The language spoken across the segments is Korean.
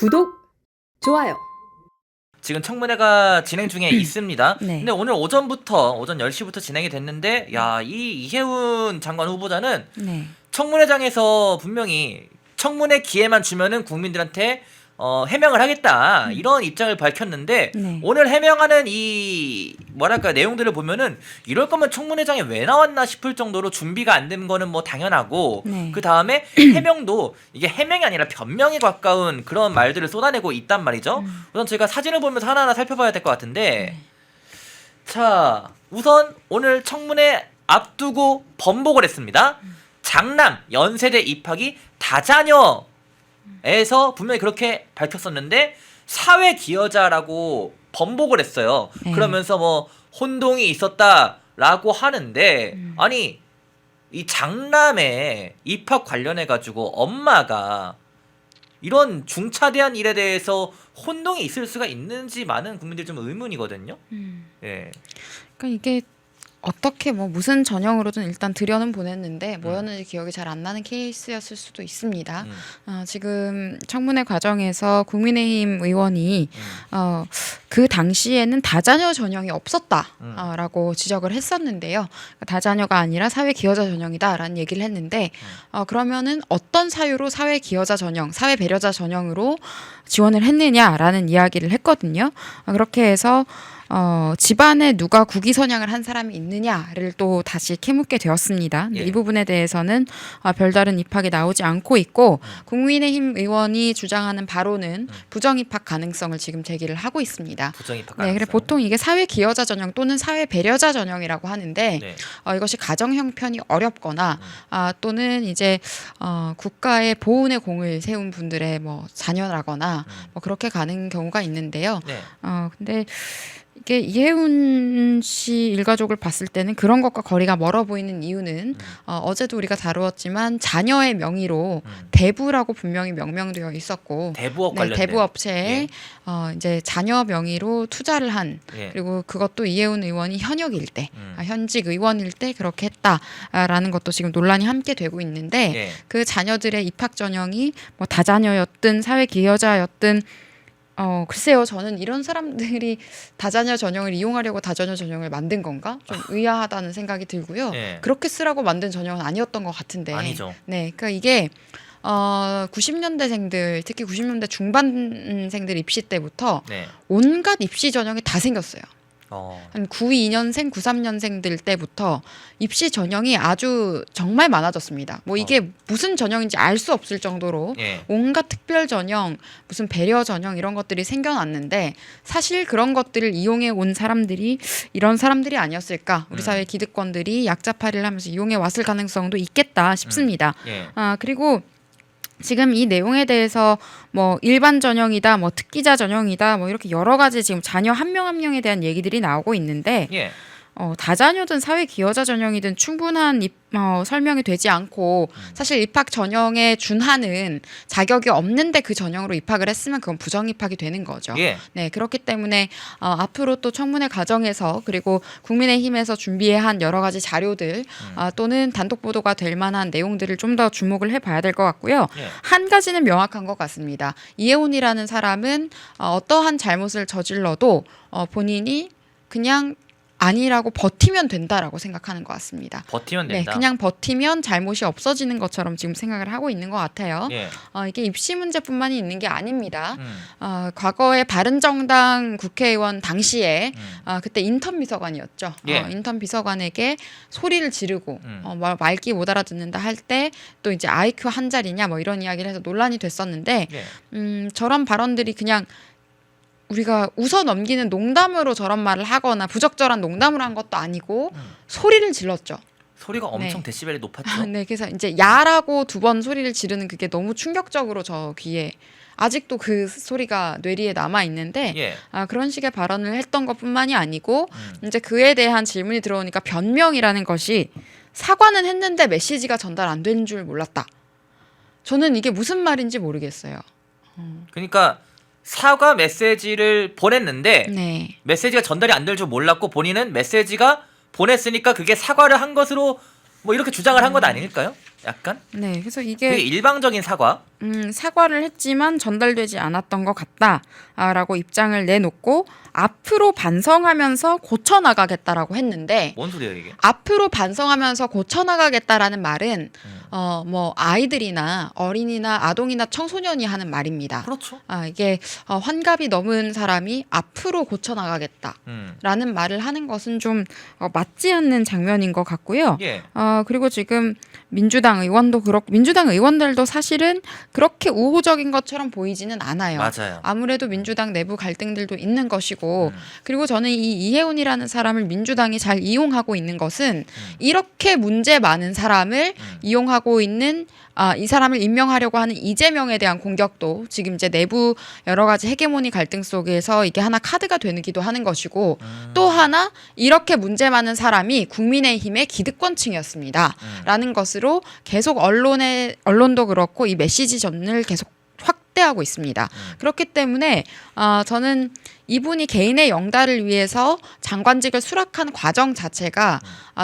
구독, 좋아요. 지금 청문회가 진행 중에 있습니다. 네. 근데 오늘 오전 10시부터 진행이 됐는데 이 이해운 장관 후보자는 네. 청문회장에서 분명히 청문회 기회만 주면은 국민들한테 해명을 하겠다 이런 입장을 밝혔는데 네. 오늘 해명하는 이 내용들을 보면은 이럴 거면 청문회장에 왜 나왔나 싶을 정도로 준비가 안 된 거는 뭐 당연하고 네. 그 다음에 해명도 이게 해명이 아니라 변명에 가까운 그런 말들을 쏟아내고 있단 말이죠. 우선 저희가 사진을 보면서 하나하나 살펴봐야 될 것 같은데 자 우선 오늘 청문회 앞두고 번복을 했습니다. 장남 연세대 입학이 다자녀 에서 분명히 그렇게 밝혔었는데 사회 기여자라고 번복을 했어요. 네. 그러면서 뭐 혼동이 있었다라고 하는데 아니 이 장남의 입학 관련해 가지고 엄마가 이런 중차대한 일에 대해서 혼동이 있을 수가 있는지 많은 국민들이 좀 의문이거든요. 예. 그러니까 이게 어떻게 뭐 무슨 전형으로든 일단 들여는 보냈는데 뭐였는지 기억이 잘 안 나는 케이스였을 수도 있습니다. 지금 청문회 과정에서 국민의힘 의원이 그 당시에는 다자녀 전형이 없었다라고 지적을 했었는데요. 다자녀가 아니라 사회 기여자 전형이다라는 얘기를 했는데 그러면은 어떤 사유로 사회 기여자 전형, 사회 배려자 전형으로 지원을 했느냐라는 이야기를 했거든요. 그렇게 해서 집안에 누가 국위 선양을 한 사람이 있느냐를 또 다시 캐묻게 되었습니다. 예. 이 부분에 대해서는 별다른 입학이 나오지 않고 있고 국민의힘 의원이 주장하는 바로는 부정 입학 가능성을 지금 제기를 하고 있습니다. 부정 입학 네, 가능성. 그래 보통 이게 사회 기여자 전형 또는 사회 배려자 전형이라고 하는데 네. 이것이 가정 형편이 어렵거나 또는 이제 국가의 보훈의 공을 세운 분들의 뭐 자녀라거나 뭐 그렇게 가는 경우가 있는데요. 네. 근데 이게 이해운 씨 일가족을 봤을 때는 그런 것과 거리가 멀어 보이는 이유는 어제도 우리가 다루었지만 자녀의 명의로 대부라고 분명히 명명되어 있었고 대부업 네, 관련된 대부업체에 이제 자녀 명의로 투자를 한 예. 그리고 그것도 이해운 의원이 현역일 때 현직 의원일 때 그렇게 했다라는 것도 지금 논란이 함께 되고 있는데 예. 그 자녀들의 입학 전형이 뭐 다자녀였든 사회 기여자였든 글쎄요. 저는 이런 사람들이 다자녀 전형을 이용하려고 다자녀 전형을 만든 건가? 좀 의아하다는 생각이 들고요. 예. 그렇게 쓰라고 만든 전형은 아니었던 것 같은데. 아니죠. 네. 그러니까 이게 90년대생들, 특히 90년대 중반생들 입시 때부터 네. 온갖 입시 전형이 다 생겼어요. 어. 한 92년생, 93년생들 때부터 입시 전형이 아주 정말 많아졌습니다. 뭐 이게 무슨 전형인지 알 수 없을 정도로 예. 온갖 특별 전형, 무슨 배려 전형 이런 것들이 생겨났는데 사실 그런 것들을 이용해 온 사람들이 이런 사람들이 아니었을까? 우리 사회 기득권들이 약자팔이를 하면서 이용해 왔을 가능성도 있겠다 싶습니다. 예. 그리고 지금 이 내용에 대해서 뭐 일반 전형이다, 뭐 특기자 전형이다, 뭐 이렇게 여러 가지 지금 자녀 한 명 한 명에 대한 얘기들이 나오고 있는데 예. 다자녀든 사회 기여자 전형이든 충분한 설명이 되지 않고 사실 입학 전형에 준하는 자격이 없는데 그 전형으로 입학을 했으면 그건 부정 입학이 되는 거죠. 예. 네, 그렇기 때문에 앞으로 또 청문회 과정에서 그리고 국민의힘에서 준비해 한 여러 가지 자료들 또는 단독 보도가 될 만한 내용들을 좀 더 주목을 해봐야 될 것 같고요. 예. 한 가지는 명확한 것 같습니다. 이해훈이라는 사람은 어떠한 잘못을 저질러도 본인이 그냥 아니라고 버티면 된다라고 생각하는 것 같습니다. 버티면 네, 된다. 그냥 버티면 잘못이 없어지는 것처럼 지금 생각을 하고 있는 것 같아요. 예. 이게 입시 문제뿐만이 있는 게 아닙니다. 과거에 바른정당 국회의원 당시에 그때 인턴 비서관이었죠. 예. 인턴 비서관에게 소리를 지르고 말귀 못 알아듣는다 할 때 또 이제 IQ 한 자리냐 뭐 이런 이야기를 해서 논란이 됐었는데 예. 저런 발언들이 그냥 우리가 웃어 넘기는 농담으로 저런 말을 하거나 부적절한 농담을 한 것도 아니고 소리를 질렀죠. 소리가 엄청 네. 데시벨이 높았죠. 네, 그래서 이제 야라고 2번 소리를 지르는 그게 너무 충격적으로 저 귀에 아직도 그 소리가 뇌리에 남아 있는데 예. 그런 식의 발언을 했던 것뿐만이 아니고 이제 그에 대한 질문이 들어오니까 변명이라는 것이 사과는 했는데 메시지가 전달 안 된 줄 몰랐다. 저는 이게 무슨 말인지 모르겠어요. 그러니까 사과 메시지를 보냈는데 네. 메시지가 전달이 안 될 줄 몰랐고 본인은 메시지가 보냈으니까 그게 사과를 한 것으로 뭐 이렇게 주장을 한 것 아닐까요? 약간 네, 그래서 되게 이게 일방적인 사과. 사과를 했지만 전달되지 않았던 것 같다라고 입장을 내놓고 앞으로 반성하면서 고쳐나가겠다라고 했는데 뭔 소리예요 이게? 앞으로 반성하면서 고쳐나가겠다라는 말은 뭐 아이들이나 어린이나 아동이나 청소년이 하는 말입니다. 그렇죠. 이게 환갑이 넘은 사람이 앞으로 고쳐나가겠다라는 음. 말을 하는 것은 좀 맞지 않는 장면인 것 같고요. 예. 그리고 지금 민주당 의원도 그렇고 민주당 의원들도 사실은 그렇게 우호적인 것처럼 보이지는 않아요. 맞아요. 아무래도 민주당 내부 갈등들도 있는 것이고 음. 그리고 저는 이 이해훈이라는 사람을 민주당이 잘 이용하고 있는 것은 이렇게 문제 많은 사람을 이용하고 있는 이 사람을 임명하려고 하는 이재명에 대한 공격도 지금 이제 내부 여러 가지 헤게모니 갈등 속에서 이게 하나 카드가 되기도 하는 것이고 또 하나 이렇게 문제 많은 사람이 국민의힘의 기득권층이었습니다. 라는 것으로 계속 언론도 그렇고 이 메시지 전을 계속 확대하고 있습니다. 그렇기 때문에 저는 이분이 개인의 영달을 위해서 장관직을 수락한 과정 자체가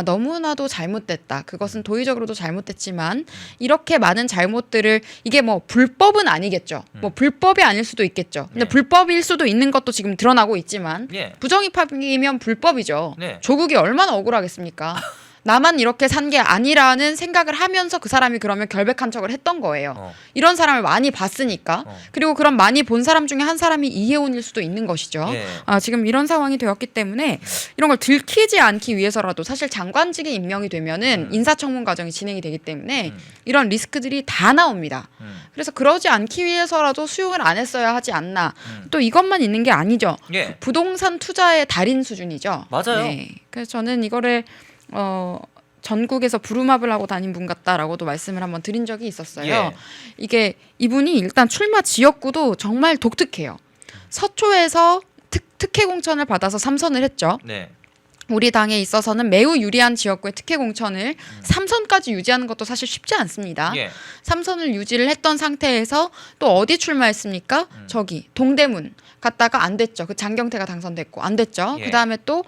너무나도 잘못됐다. 그것은 도의적으로도 잘못됐지만 이렇게 많은 잘못들을 이게 뭐 불법은 아니겠죠. 뭐 불법이 아닐 수도 있겠죠. 근데 네. 불법일 수도 있는 것도 지금 드러나고 있지만 예. 부정입학이면 불법이죠. 네. 조국이 얼마나 억울하겠습니까? 나만 이렇게 산 게 아니라는 생각을 하면서 그 사람이 그러면 결백한 척을 했던 거예요. 이런 사람을 많이 봤으니까. 그리고 그런 많이 본 사람 중에 한 사람이 이해훈일 수도 있는 것이죠. 예. 지금 이런 상황이 되었기 때문에 이런 걸 들키지 않기 위해서라도 사실 장관직에 임명이 되면은 인사청문 과정이 진행이 되기 때문에 이런 리스크들이 다 나옵니다. 그래서 그러지 않기 위해서라도 수용을 안 했어야 하지 않나. 또 이것만 있는 게 아니죠. 예. 부동산 투자의 달인 수준이죠. 맞아요. 네. 그래서 저는 이거를 전국에서 부루마블 하고 다닌 분 같다라고도 말씀을 한번 드린 적이 있었어요. 예. 이게 이분이 일단 출마 지역구도 정말 독특해요. 서초에서 특혜 공천을 받아서 3선을 했죠. 네. 우리 당에 있어서는 매우 유리한 지역구의 특혜 공천을 3선까지 유지하는 것도 사실 쉽지 않습니다. 예. 3선을 유지를 했던 상태에서 또 어디 출마했습니까? 저기 동대문 갔다가 안 됐죠. 그 장경태가 당선됐고 안 됐죠. 예. 그다음에 또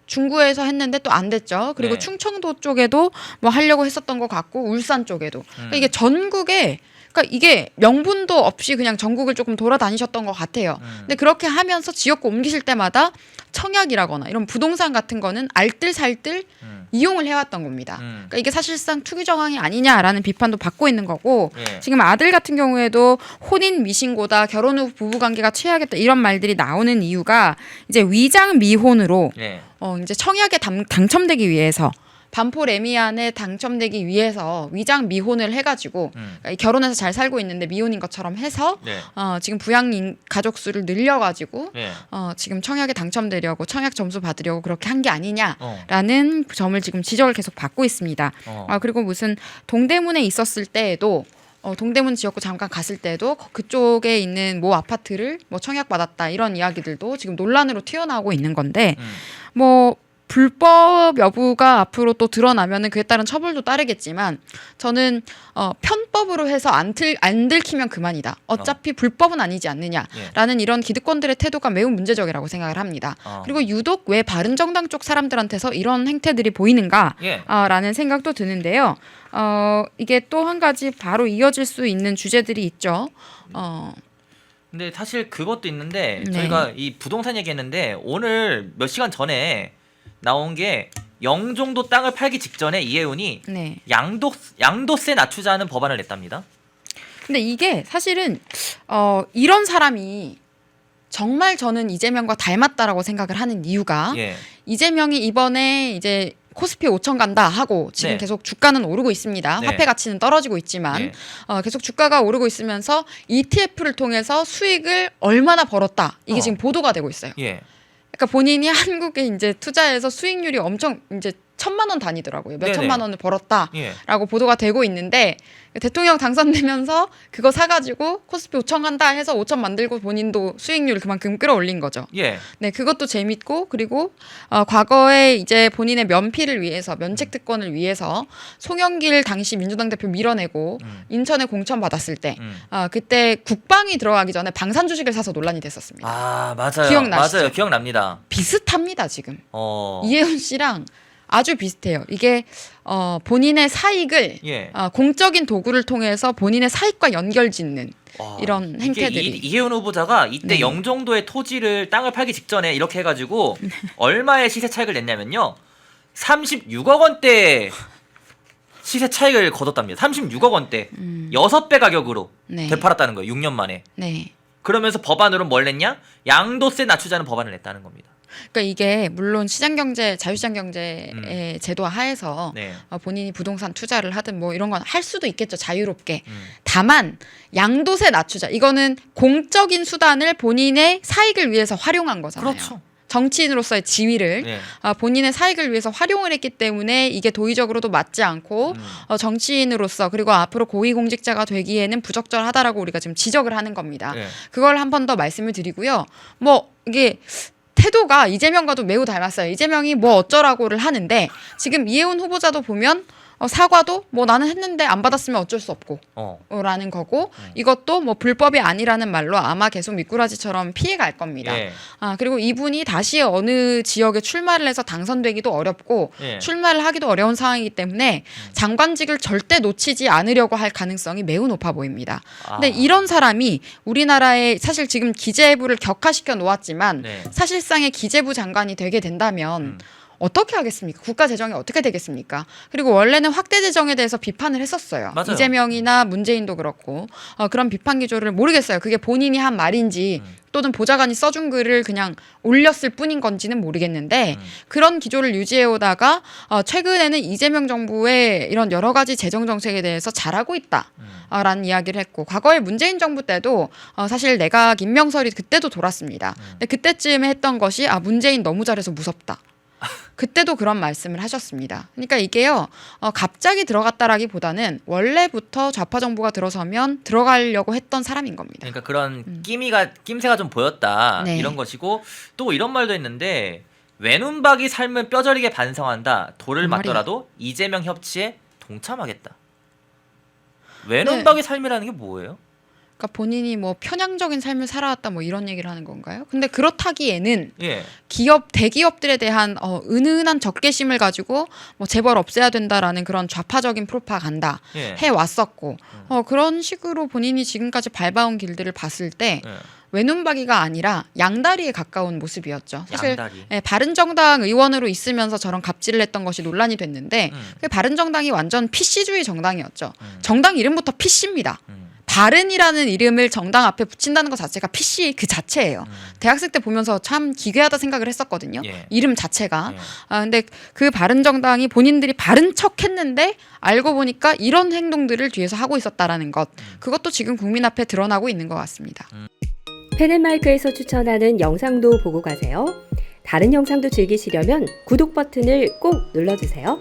중구에서 했는데 또 안 됐죠. 그리고 네. 충청도 쪽에도 뭐 하려고 했었던 것 같고 울산 쪽에도. 그러니까 이게 전국에 그러니까 이게 명분도 없이 그냥 전국을 조금 돌아다니셨던 것 같아요. 근데 그렇게 하면서 지역구 옮기실 때마다 청약이라거나 이런 부동산 같은 거는 알뜰살뜰 이용을 해왔던 겁니다. 그러니까 이게 사실상 투기 정황이 아니냐라는 비판도 받고 있는 거고 예. 지금 아들 같은 경우에도 혼인 미신고다 결혼 후 부부관계가 최악이다 이런 말들이 나오는 이유가 이제 위장 미혼으로 예. 이제 청약에 당첨되기 위해서 반포 레미안에 당첨되기 위해서 위장 미혼을 해가지고 그러니까 결혼해서 잘 살고 있는데 미혼인 것처럼 해서 네. 지금 부양 가족 수를 늘려가지고 예. 지금 청약에 당첨되려고 청약 점수 받으려고 그렇게 한 게 아니냐라는 어. 점을 지금 지적을 계속 받고 있습니다. 그리고 무슨 동대문에 있었을 때에도 동대문 지역구 잠깐 갔을 때도 그쪽에 있는 모 아파트를 뭐 청약 받았다 이런 이야기들도 지금 논란으로 튀어나오고 있는 건데 뭐 불법 여부가 앞으로 또 드러나면은 그에 따른 처벌도 따르겠지만 저는 편법으로 해서 안 들키면 그만이다. 어차피 불법은 아니지 않느냐라는 이런 기득권들의 태도가 매우 문제적이라고 생각을 합니다. 그리고 유독 왜 바른정당 쪽 사람들한테서 이런 행태들이 보이는가라는 생각도 드는데요. 이게 또 한 가지 바로 이어질 수 있는 주제들이 있죠. 근데 사실 그것도 있는데 네. 저희가 이 부동산 얘기했는데 오늘 몇 시간 전에 나온 게 영종도 땅을 팔기 직전에 이해훈이 네. 양도세 낮추자는 법안을 냈답니다. 근데 이게 사실은 이런 사람이 정말 저는 이재명과 닮았다라고 생각을 하는 이유가 예. 이재명이 이번에 이제 코스피 5천 간다 하고 지금 네. 계속 주가는 오르고 있습니다. 네. 화폐 가치는 떨어지고 있지만 네. 계속 주가가 오르고 있으면서 ETF를 통해서 수익을 얼마나 벌었다. 이게 지금 보도가 되고 있어요. 예. 그러니까 본인이 한국에 이제 투자해서 수익률이 엄청 이제 1,000만 원 단위더라고요. 몇 네네. 천만 원을 벌었다라고 예. 보도가 되고 있는데 대통령 당선되면서 그거 사가지고 코스피 5천 간다 해서 5천 만들고 본인도 수익률을 그만큼 끌어올린 거죠. 예. 네, 그것도 재밌고 그리고 과거에 이제 본인의 면피를 위해서 면책 특권을 위해서 송영길 당시 민주당 대표 밀어내고 인천에 공천 받았을 때 그때 국방이 들어가기 전에 방산 주식을 사서 논란이 됐었습니다. 아 맞아요. 기억나시죠? 맞아요. 기억납니다. 비슷합니다 지금. 어. 이해훈 씨랑 아주 비슷해요. 이게 본인의 사익을 예. 공적인 도구를 통해서 본인의 사익과 연결짓는 와, 이런 행태들이. 이혜훈 후보자가 이때 네. 영종도의 토지를 땅을 팔기 직전에 이렇게 해가지고 얼마의 시세 차익을 냈냐면요. 36억 원대 시세 차익을 거뒀답니다. 36억 원대. 6배 가격으로 네. 되팔았다는 거예요. 6년 만에. 네. 그러면서 법안으로 뭘 냈냐? 양도세 낮추자는 법안을 냈다는 겁니다. 그러니까 이게 물론 시장경제, 자유시장경제의 제도 하에서 네. 본인이 부동산 투자를 하든 뭐 이런 건 할 수도 있겠죠. 자유롭게. 음. 다만 양도세 낮추자. 이거는 공적인 수단을 본인의 사익을 위해서 활용한 거잖아요. 그렇죠. 정치인으로서의 지위를 네. 본인의 사익을 위해서 활용을 했기 때문에 이게 도의적으로도 맞지 않고 정치인으로서 그리고 앞으로 고위공직자가 되기에는 부적절하다라고 우리가 지금 지적을 하는 겁니다. 네. 그걸 한 번 더 말씀을 드리고요. 뭐 이게 태도가 이재명과도 매우 닮았어요. 이재명이 뭐 어쩌라고를 하는데 지금 이혜훈 후보자도 보면 사과도 뭐 나는 했는데 안 받았으면 어쩔 수 없고 라는 거고 이것도 뭐 불법이 아니라는 말로 아마 계속 미꾸라지처럼 피해갈 겁니다. 예. 그리고 이분이 다시 어느 지역에 출마를 해서 당선되기도 어렵고 예. 출마를 하기도 어려운 상황이기 때문에 장관직을 절대 놓치지 않으려고 할 가능성이 매우 높아 보입니다. 근데 이런 사람이 우리나라에 사실 지금 기재부를 격화시켜 놓았지만 네. 사실상의 기재부 장관이 되게 된다면 어떻게 하겠습니까? 국가 재정이 어떻게 되겠습니까? 그리고 원래는 확대 재정에 대해서 비판을 했었어요. 맞아요. 이재명이나 문재인도 그렇고 그런 비판 기조를 모르겠어요. 그게 본인이 한 말인지 또는 보좌관이 써준 글을 그냥 올렸을 뿐인 건지는 모르겠는데 그런 기조를 유지해 오다가 최근에는 이재명 정부의 이런 여러 가지 재정 정책에 대해서 잘하고 있다라는 이야기를 했고 과거에 문재인 정부 때도 사실 내각 임명설이 그때도 돌았습니다. 근데 그때쯤에 했던 것이 문재인 너무 잘해서 무섭다. 그때도 그런 말씀을 하셨습니다. 그러니까 이게요, 갑자기 들어갔다라기보다는 원래부터 좌파 정부가 들어서면 들어가려고 했던 사람인 겁니다. 그러니까 그런 낌새가 좀 보였다 네. 이런 것이고 또 이런 말도 했는데 외눈박이 삶은 뼈저리게 반성한다. 돌을 뭔 맞더라도 이재명 협치에 동참하겠다. 외눈박이 삶이라는 게 뭐예요? 그러니까 본인이 뭐 편향적인 삶을 살아왔다 뭐 이런 얘기를 하는 건가요? 근데 그렇다기에는 예. 대기업들에 대한 은은한 적개심을 가지고 뭐 재벌 없애야 된다라는 그런 좌파적인 프로파간다 예. 해왔었고 그런 식으로 본인이 지금까지 밟아온 길들을 봤을 때 예. 외눈박이가 아니라 양다리에 가까운 모습이었죠. 사실 양다리. 바른정당 의원으로 있으면서 저런 갑질을 했던 것이 논란이 됐는데 바른정당이 완전 PC주의 정당이었죠. 정당 이름부터 PC입니다. 바른이라는 이름을 정당 앞에 붙인다는 것 자체가 PC 그 자체예요. 대학생 때 보면서 참 기괴하다 생각을 했었거든요. 예. 이름 자체가. 예. 근데 그 바른정당이 본인들이 바른 척 했는데 알고 보니까 이런 행동들을 뒤에서 하고 있었다라는 것. 그것도 지금 국민 앞에 드러나고 있는 것 같습니다. 펜앤마이크에서 추천하는 영상도 보고 가세요. 다른 영상도 즐기시려면 구독 버튼을 꼭 눌러주세요.